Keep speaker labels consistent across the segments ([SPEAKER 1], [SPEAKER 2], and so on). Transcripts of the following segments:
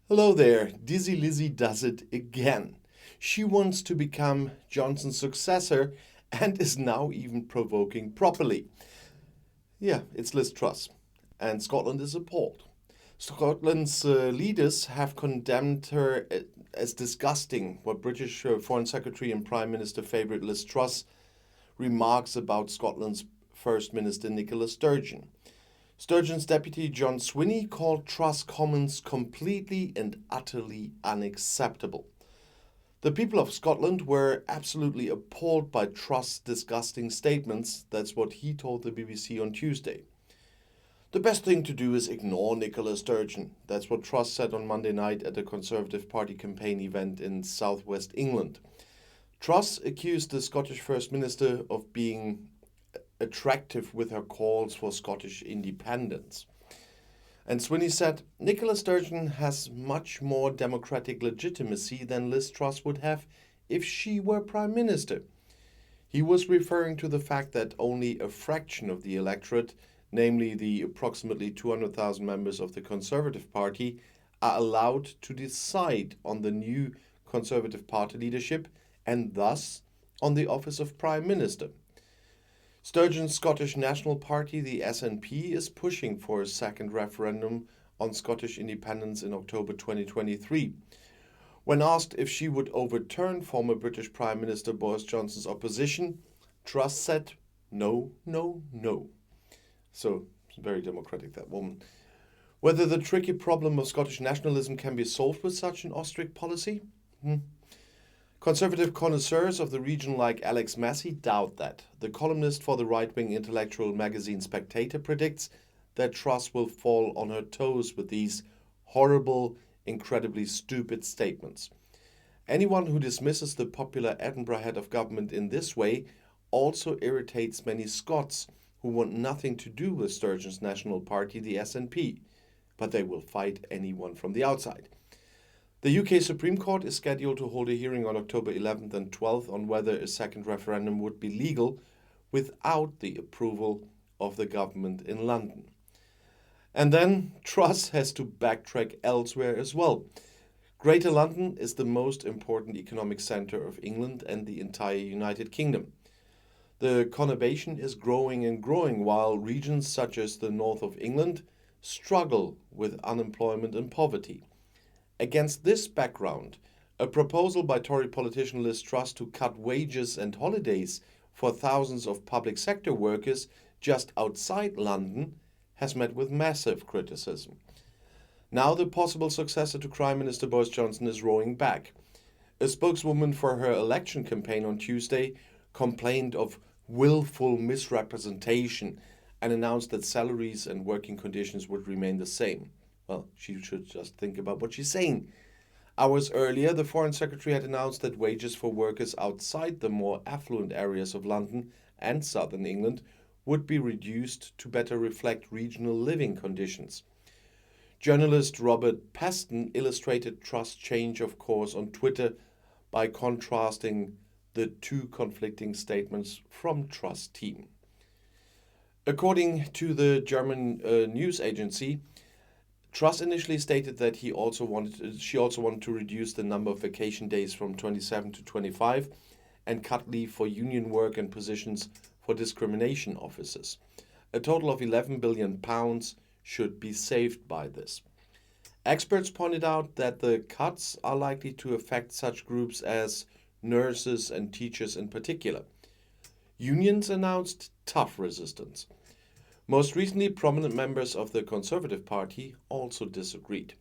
[SPEAKER 1] Hello there, Dizzy Lizzy does it again. She wants to become Johnson's successor and is now even provoking properly. Yeah, it's Liz Truss. And Scotland is appalled. Scotland's leaders have condemned her as disgusting what British Foreign Secretary and Prime Minister favourite Liz Truss remarks about Scotland's First Minister Nicola Sturgeon. Sturgeon's deputy John Swinney called Truss' comments completely and utterly unacceptable. The people of Scotland were absolutely appalled by Truss' disgusting statements. That's what he told the BBC on Tuesday. The best thing to do is ignore Nicola Sturgeon. That's what Truss said on Monday night at a Conservative Party campaign event in southwest England. Truss accused the Scottish First Minister of being attractive with her calls for Scottish independence. And Swinney said, Nicola Sturgeon has much more democratic legitimacy than Liz Truss would have if she were Prime Minister. He was referring to the fact that only a fraction of the electorate, namely the approximately 200,000 members of the Conservative Party, are allowed to decide on the new Conservative Party leadership and thus on the office of Prime Minister. Sturgeon's Scottish National Party, the SNP, is pushing for a second referendum on Scottish independence in October 2023. When asked if she would overturn former British Prime Minister Boris Johnson's opposition, Truss said, no, no, no. So, very democratic, that woman. Whether the tricky problem of Scottish nationalism can be solved with such an ostrich policy? Conservative connoisseurs of the region like Alex Massey doubt that. The columnist for the right-wing intellectual magazine Spectator predicts that Truss will fall on her toes with these horrible, incredibly stupid statements. Anyone who dismisses the popular Edinburgh head of government in this way also irritates many Scots who want nothing to do with Sturgeon's National Party, the SNP, but they will fight anyone from the outside. The UK Supreme Court is scheduled to hold a hearing on October 11th and 12th on whether a second referendum would be legal without the approval of the government in London. And then Truss has to backtrack elsewhere as well. Greater London is the most important economic centre of England and the entire United Kingdom. The conurbation is growing and growing, while regions such as the north of England struggle with unemployment and poverty. Against this background, a proposal by Tory politician Liz Truss to cut wages and holidays for thousands of public sector workers just outside London has met with massive criticism. Now the possible successor to Prime Minister Boris Johnson is rowing back. A spokeswoman for her election campaign on Tuesday complained of willful misrepresentation and announced that salaries and working conditions would remain the same. Well, she should just think about what she's saying. Hours earlier, the Foreign Secretary had announced that wages for workers outside the more affluent areas of London and southern England would be reduced to better reflect regional living conditions. Journalist Robert Peston illustrated Truss' change of course on Twitter by contrasting the two conflicting statements from Truss' team. According to the German news agency, Truss initially stated that she also wanted to reduce the number of vacation days from 27 to 25 and cut leave for union work and positions for discrimination officers. A total of £11 billion should be saved by this. Experts pointed out that the cuts are likely to affect such groups as nurses and teachers in particular. Unions announced tough resistance. Most recently, prominent members of the Conservative Party also disagreed.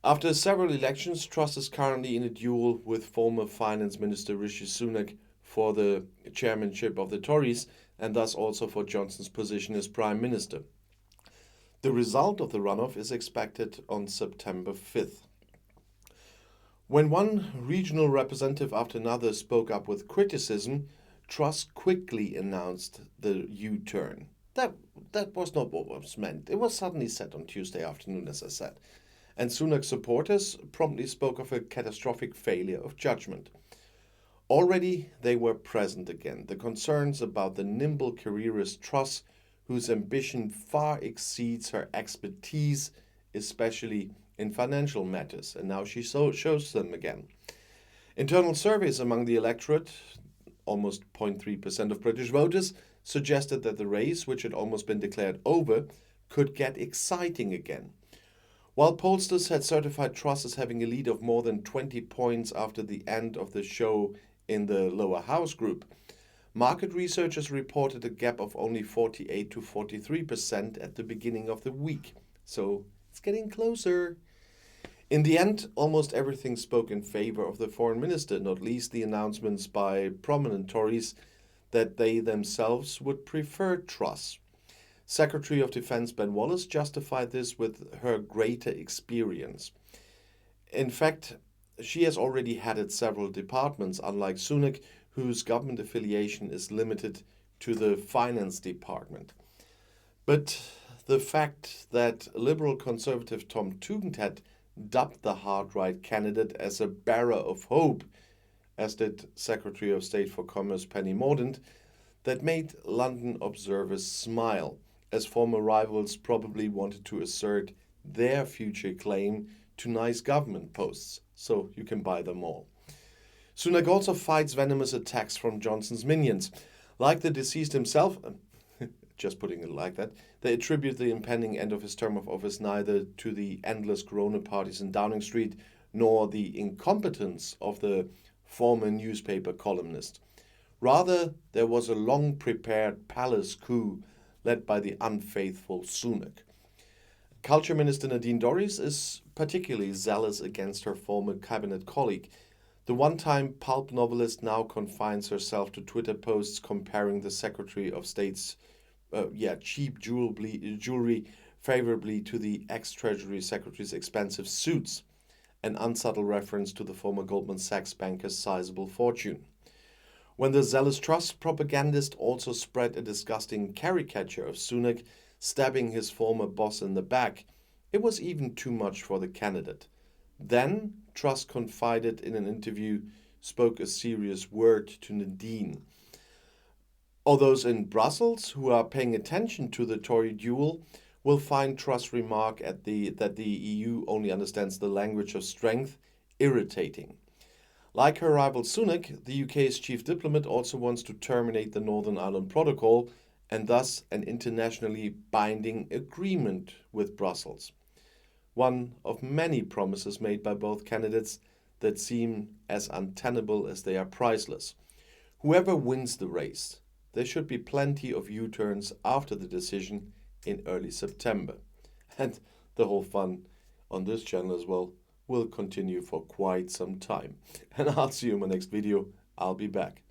[SPEAKER 1] After several elections, Truss is currently in a duel with former Finance Minister Rishi Sunak for the chairmanship of the Tories and thus also for Johnson's position as Prime Minister. The result of the runoff is expected on September 5th. When one regional representative after another spoke up with criticism, Truss quickly announced the U-turn. That was not what was meant. It was suddenly said on Tuesday afternoon, as I said. And Sunak supporters promptly spoke of a catastrophic failure of judgment. Already they were present again. The concerns about the nimble careerist Truss, whose ambition far exceeds her expertise, especially in financial matters, and now she shows them again. Internal surveys among the electorate, almost 0.3% of British voters, suggested that the race, which had almost been declared over, could get exciting again. While pollsters had certified Truss as having a lead of more than 20 points after the end of the show in the lower house group, market researchers reported a gap of only 48 to 43% at the beginning of the week. So it's getting closer. In the end, almost everything spoke in favor of the foreign minister, not least the announcements by prominent Tories that they themselves would prefer Truss. Secretary of Defense Ben Wallace justified this with her greater experience. In fact, she has already headed several departments, unlike Sunak, whose government affiliation is limited to the finance department. But the fact that Liberal Conservative Tom Tugend had dubbed the hard-right candidate as a bearer of hope, as did Secretary of State for Commerce Penny Mordaunt, that made London observers smile, as former rivals probably wanted to assert their future claim to nice government posts, so you can buy them all. Sunak also fights venomous attacks from Johnson's minions. Like the deceased himself, just putting it like that, they attribute the impending end of his term of office neither to the endless corona parties in Downing Street nor the incompetence of the former newspaper columnist. Rather, there was a long-prepared palace coup led by the unfaithful Sunak. Culture Minister Nadine Dorries is particularly zealous against her former cabinet colleague. The one-time pulp novelist now confines herself to Twitter posts comparing the Secretary of State's cheap jewelry favorably to the ex-Treasury Secretary's expensive suits, an unsubtle reference to the former Goldman Sachs banker's sizable fortune. When the zealous Truss propagandist also spread a disgusting caricature of Sunak stabbing his former boss in the back, it was even too much for the candidate. Then Truss confided in an interview, spoke a serious word to Nadine. All those in Brussels who are paying attention to the Tory duel will find Truss' remark that the EU only understands the language of strength irritating. Like her rival Sunak, the UK's chief diplomat also wants to terminate the Northern Ireland Protocol and thus an internationally binding agreement with Brussels. One of many promises made by both candidates that seem as untenable as they are priceless. Whoever wins the race, there should be plenty of U-turns after the decision in early September. And the whole fun on this channel as well will continue for quite some time. And I'll see you in my next video. I'll be back.